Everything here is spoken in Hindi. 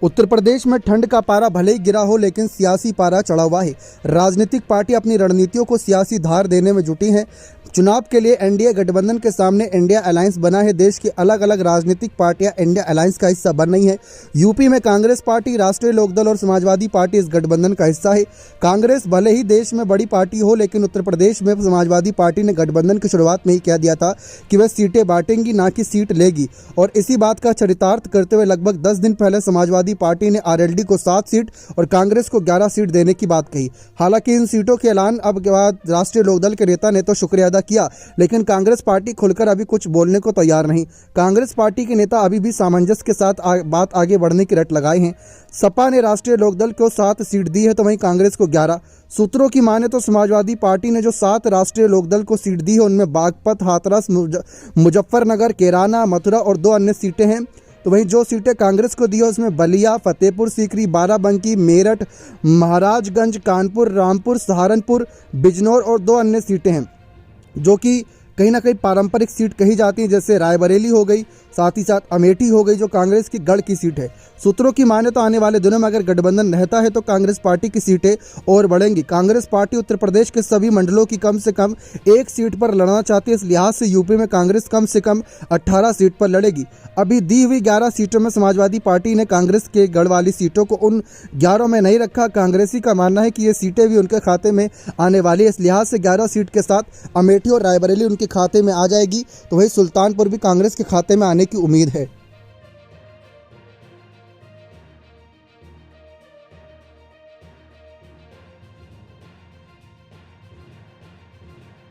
उत्तर प्रदेश में ठंड का पारा भले ही गिरा हो, लेकिन सियासी पारा चढ़ा हुआ है। राजनीतिक पार्टी अपनी रणनीतियों को सियासी धार देने में जुटी हैं। चुनाव के लिए एनडीए गठबंधन के सामने इंडिया अलायंस बना है। देश की अलग अलग राजनीतिक पार्टियां इंडिया अलायंस का हिस्सा बन रही हैं। यूपी में कांग्रेस पार्टी, राष्ट्रीय लोकदल और समाजवादी पार्टी इस गठबंधन का हिस्सा है। कांग्रेस भले ही देश में बड़ी पार्टी हो, लेकिन उत्तर प्रदेश में समाजवादी पार्टी ने गठबंधन की शुरुआत में ही कह दिया था कि वह सीटें बांटेंगी, ना कि सीट लेगी। और इसी बात का चरितार्थ करते हुए लगभग 10 दिन पहले समाजवादी पार्टी ने आरएलडी को 7 सीट और कांग्रेस को 11 सीट देने की बात कही। हालांकि इन सीटों के ऐलान अब के बाद राष्ट्रीय लोकदल के नेता ने तो शुक्रिया अदा किया, लेकिन कांग्रेस पार्टी खुलकर अभी कुछ बोलने को तैयार नहीं। कांग्रेस पार्टी के नेता अभी भी सामंजस्य के साथ बात आगे बढ़ने की रट लगाए हैं। सपा ने राष्ट्रीय लोकदल को 7 सीट दी है, तो वहीं कांग्रेस को 11। सूत्रों की माने तो समाजवादी पार्टी ने जो 7 राष्ट्रीय लोकदल को सीट दी है, उनमें बागपत, हाथरस, मुजफ्फरनगर, कैराना, मथुरा और 2 अन्य सीटें हैं। तो वहीं जो सीटें कांग्रेस को दी है उसमें बलिया, फतेहपुर सीकरी, बाराबंकी, मेरठ, महाराजगंज, कानपुर, रामपुर, सहारनपुर, बिजनौर और 2 अन्य सीटें हैं, जो कि कहीं ना कहीं पारंपरिक सीट कही जाती है, जैसे रायबरेली हो गई, साथ ही साथ अमेठी हो गई, जो कांग्रेस की गढ़ की सीट है। सूत्रों की माने तो आने वाले दिनों में अगर गठबंधन रहता है तो कांग्रेस पार्टी की सीटें और बढ़ेंगी। कांग्रेस पार्टी उत्तर प्रदेश के सभी मंडलों की कम से कम 1 सीट पर लड़ना चाहती है। इस लिहाज से यूपी में कांग्रेस कम से कम 18 सीट पर लड़ेगी। अभी दी हुई 11 सीटों में समाजवादी पार्टी ने कांग्रेस के गढ़ वाली सीटों को उन 11 में नहीं रखा। कांग्रेसी का मानना है कि ये सीटें भी उनके खाते में आने वाली है। इस लिहाज से 11 सीट के साथ अमेठी और रायबरेली उनके खाते में आ जाएगी। तो वही सुल्तानपुर भी कांग्रेस के खाते में आने की उम्मीद है।